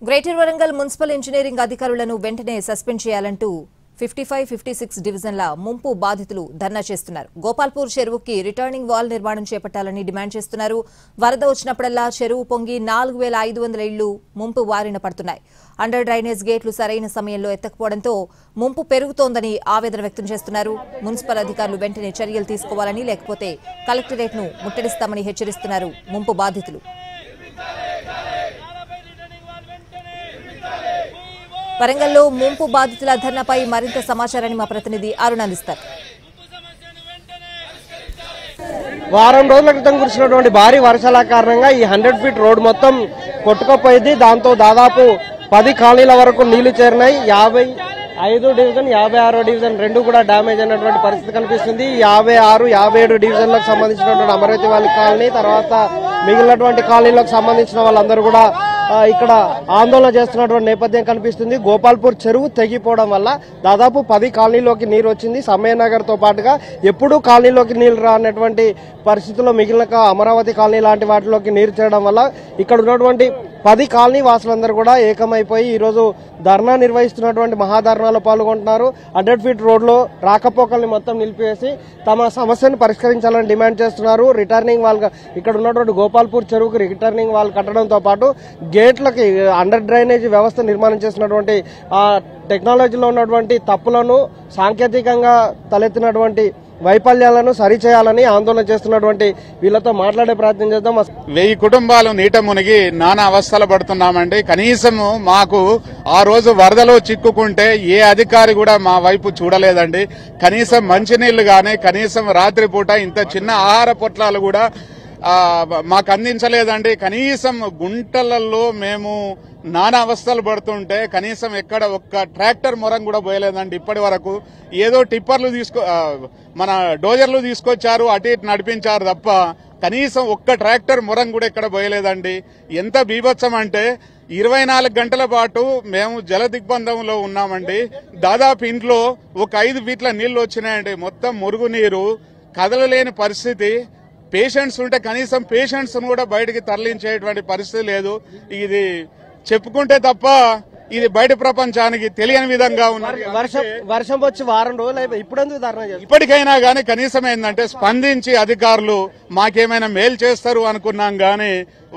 Greater Warangal municipal engineering అధికారులను వెంటనే suspend చేయాలంటూ 55, 56 డివిజన్ల ముంపు బాధితులు ధర్నా చేస్తున్నారు. గోపాల్పూర్ చెరువుకి రిటర్నింగ్ వాల్ నిర్మాణం చేపట్టాలని డిమాండ్ చేస్తున్నారు. వరద వచ్చినప్పుడల్లా చెరువు పొంగి 4500 ఇళ్లు ముంపు బారిన పడుతున్నాయి. అండర్ డ్రైనేజ్ గేట్లు సరైన సమయంలో ఎత్తకపోవడంతో ముంపు పెరుగుతోందని ఆవేదన వ్యక్తం చేస్తున్నారు. మున్సిపల్ అధికారులు వెంటనే చర్యలు తీసుకోవాలని, లేకపోతే కలెక్టరేట్ను ముట్టడిస్తామని హెచ్చరిస్తున్నారు ముంపు బాధితులు. వరంగల్లో ముంపు బాధితుల ధర్నాపై మరింత సమాచారాన్ని మా ప్రతినిధి అరుణ్ అందిస్తారు. వారం రోజుల క్రితం కురిసినటువంటి భారీ వర్షాల కారణంగా ఈ 100 ఫీట్ రోడ్ మొత్తం కొట్టుకుపోయింది. దాంతో దాదాపు 10 కాలనీల వరకు నీళ్లు చేరినాయి. 55 డివిజన్, 56 డివిజన్ రెండు కూడా డ్యామేజ్ అయినటువంటి పరిస్థితి కనిపిస్తుంది. 56, 57 డివిజన్లకు సంబంధించినటువంటి అమరావతి వాళ్ళ కాలనీ, తర్వాత మిగిలినటువంటి కాలనీలకు సంబంధించిన వాళ్ళందరూ కూడా ఇక్కడ ఆందోళన చేస్తున్నటువంటి నేపథ్యం కనిపిస్తుంది. గోపాల్పూర్ చెరువు తెగిపోవడం వల్ల దాదాపు 10 కాలనీలోకి నీరు వచ్చింది. సమయనగర్ తో పాటుగా ఎప్పుడూ కాలనీలోకి నీళ్లు రానటువంటి పరిస్థితుల్లో మిగిలిన అమరావతి కాలనీ లాంటి వాటిలోకి నీరు చేరడం వల్ల ఇక్కడ ఉన్నటువంటి 10 కాలనీ వాసులందరూ కూడా ఏకమైపోయి ఈ రోజు ధర్నా నిర్వహిస్తున్నటువంటి మహాధర్నాలో పాల్గొంటున్నారు. 100 ఫీట్ రోడ్ లో రాకపోకల్ని మొత్తం నిలిపివేసి తమ సమస్యను పరిష్కరించాలని డిమాండ్ చేస్తున్నారు. రిటర్నింగ్ వాల్, ఇక్కడ ఉన్నటువంటి గోపాల్పూర్ చెరువుకు రిటర్నింగ్ వాల్ కట్టడంతో పాటు గేట్లకి అండర్ డ్రైనేజ్ వ్యవస్థ నిర్మాణం చేసినటువంటి టెక్నాలజీలో ఉన్నటువంటి తప్పులను, సాంకేతికంగా తలెత్తినటువంటి వైఫల్యాలను సరిచేయాలని ఆందోళన చేస్తున్నటువంటి వీళ్లతో మాట్లాడే ప్రయత్నం చేద్దాం. 1000 కుటుంబాలు నీట మునిగి నానా అవస్థలు పడుతున్నామండి. కనీసం మాకు ఆ రోజు వరదలో చిక్కుకుంటే ఏ అధికారి కూడా మా వైపు చూడలేదండి. కనీసం మంచినీళ్లు గానీ, కనీసం రాత్రిపూట ఇంత చిన్న ఆహార పొట్లాలు కూడా మాకు అందించలేదండి. కనీసం గుంటలలో మేము నానా అవస్థలు పడుతుంటే కనీసం ఎక్కడ ఒక్క ట్రాక్టర్ మొరం కూడా పోయలేదండి ఇప్పటి వరకు. ఏదో టిప్పర్లు మన డోజర్లు తీసుకొచ్చారు, అటు ఇటు నడిపించారు తప్ప కనీసం ఒక్క ట్రాక్టర్ మొరం కూడా ఇక్కడ పోయలేదండి. ఎంత బీభత్సం అంటే 24 గంటల పాటు మేము జల దిగ్బంధంలో ఉన్నామండి. దాదాపు ఇంట్లో ఒక 5 ఫీట్ల నీళ్లు వచ్చినాయండి. మొత్తం మురుగునీరు, కదలలేని పరిస్థితి. పేషెంట్స్ ఉంటే కనీసం పేషెంట్స్ కూడా బయటికి తరలించేటువంటి పరిస్థితి లేదు. ఇది చెప్పుకుంటే తప్ప ఇది బయట ప్రపంచానికి తెలియని విధంగా ఉన్నది. వర్షం వచ్చి వారం రోజులు ఇప్పుడెందుకు ధర్నా చేస్తారు? ఇప్పటికైనా గానీ కనీసం ఏంటంటే స్పందించి అధికారులు మాకేమైనా మేలు చేస్తారు అనుకున్నాం గానీ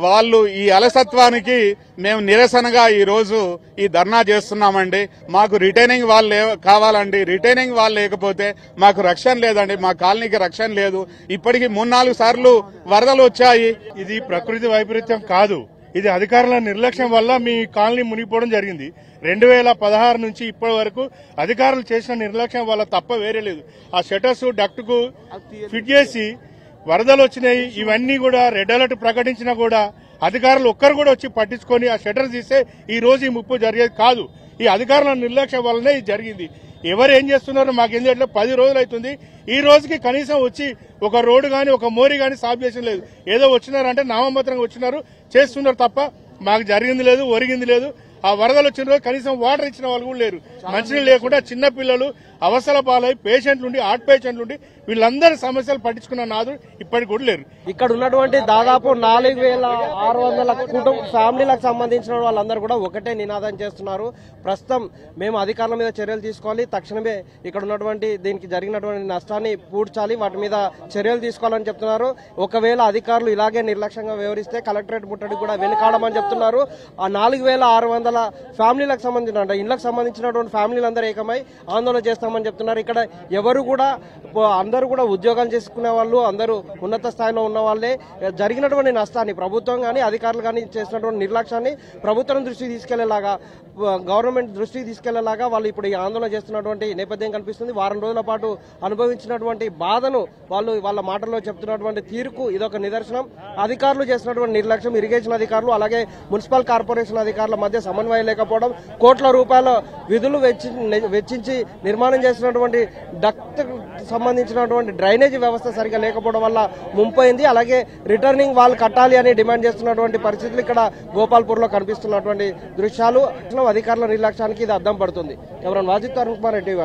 వాళ్ళు ఈ అలసత్వానికి మేము నిరసనగా ఈ రోజు ఈ ధర్నా చేస్తున్నామండి. మాకు రిటైనింగ్ వాల్ కావాలండి. రిటైనింగ్ వాల్ లేకపోతే మాకు రక్షణ లేదండి. మా కాలనీకి రక్షణ లేదు. ఇప్పటికి 3-4 సార్లు వరదలు వచ్చాయి. ఇది ప్రకృతి వైపరీత్యం కాదు, ఇది అధికారుల నిర్లక్ష్యం వల్ల మీ కాలనీ మునిగిపోవడం జరిగింది. 2016 నుంచి ఇప్పటి వరకు అధికారులు చేసిన నిర్లక్ష్యం వల్ల తప్ప వేరే లేదు. ఆ షటర్స్ డక్ట్కు ఫిట్ చేసి వరదలు వచ్చినాయి. ఇవన్నీ కూడా రెడ్ అలర్ట్ ప్రకటించినా కూడా అధికారులు ఒక్కరు కూడా వచ్చి పట్టించుకొని ఆ షటర్ తీస్తే ఈ రోజు ఈ ముప్పు జరిగేది కాదు. ఈ అధికారుల నిర్లక్ష్యం వల్లనే ఇది జరిగింది. ఎవరు ఏం చేస్తున్నారో మాకేం చేయట్లేదు. 10 రోజులు అవుతుంది. ఈ రోజుకి కనీసం వచ్చి ఒక రోడ్డు గాని, ఒక మోరీ గాని సాఫ్ చేసిన లేదు. ఏదో వచ్చినారంటే నామమాత్రంగా వచ్చినారు, చేస్తున్నారు తప్ప మాకు జరిగింది లేదు, ఒరిగింది లేదు. ఆ వరదలు వచ్చిన రోజు కనీసం వాటర్ ఇచ్చిన వాళ్ళు కూడా లేరు. మంచినీళ్ళు లేకుండా చిన్న పిల్లలు అవసర పాలై, పేషెంట్లుండి, హార్ట్ పేషెంట్లుండి వీళ్ళందరి సమస్యలు పట్టించుకున్న నాదు ఇప్పటికి కూడా లేరు. ఇక్కడ ఉన్నటువంటి దాదాపు 4600 ఫ్యామిలీలకు సంబంధించిన వాళ్ళందరూ కూడా ఒకటే నినాదం చేస్తున్నారు. ప్రస్తుతం మేము అధికారుల మీద చర్యలు తీసుకోవాలి, తక్షణమే ఇక్కడ ఉన్నటువంటి దీనికి జరిగినటువంటి నష్టాన్ని పూడ్చాలి, వాటి మీద చర్యలు తీసుకోవాలని చెప్తున్నారు. ఒకవేళ అధికారులు ఇలాగే నిర్లక్ష్యంగా వ్యవహరిస్తే కలెక్టరేట్ ముట్టడికి కూడా వెనుకాడమని చెప్తున్నారు. ఆ 4600 ఫ్యామిలీలకు సంబంధించిన ఇళ్లకు సంబంధించినటువంటి ఫ్యామిలీలందరూ ఏకమై ఆందోళన చేస్తామని చెప్తున్నారు. ఇక్కడ ఎవరు కూడా అందరూ కూడా ఉద్యోగాలు చేసుకునే వాళ్ళు, అందరూ ఉన్నత స్థాయిలో ఉన్న వాళ్ళే. జరిగినటువంటి నష్టాన్ని ప్రభుత్వం కానీ అధికారులు కానీ చేసినటువంటి నిర్లక్ష్యాన్ని ప్రభుత్వం దృష్టికి తీసుకెళ్లేలాగా, గవర్నమెంట్ దృష్టికి తీసుకెళ్లేలాగా వాళ్ళు ఇప్పుడు ఈ ఆందోళన చేస్తున్నటువంటి నేపథ్యం కనిపిస్తుంది. వారం రోజుల పాటు అనుభవించినటువంటి బాధను వాళ్ళు వాళ్ళ మాటల్లో చెప్తున్నటువంటి తీరుకు ఇదొక నిదర్శనం. అధికారులు చేసినటువంటి నిర్లక్ష్యం, ఇరిగేషన్ అధికారులు అలాగే మున్సిపల్ కార్పొరేషన్ అధికారుల మధ్య సమన్వయం లేకపోవడం, కోట్ల రూపాయల విధులు వెచ్చించి నిర్మాణం చేసినటువంటి డక్ట్ సంబంధించినటువంటి డ్రైనేజీ వ్యవస్థ సరిగా లేకపోవడం వల్ల ముంపైంది. అలాగే రిటర్నింగ్ వాల్ కట్టాలి అని డిమాండ్ చేస్తున్నటువంటి పరిస్థితులు ఇక్కడ గోపాల్పూర్ లో కనిపిస్తున్నటువంటి దృశ్యాలు అధికారుల నిర్లక్ష్యానికి ఇది అద్దం పడుతుంది. Cameraman Wajid, Tarun Kumar, NTV.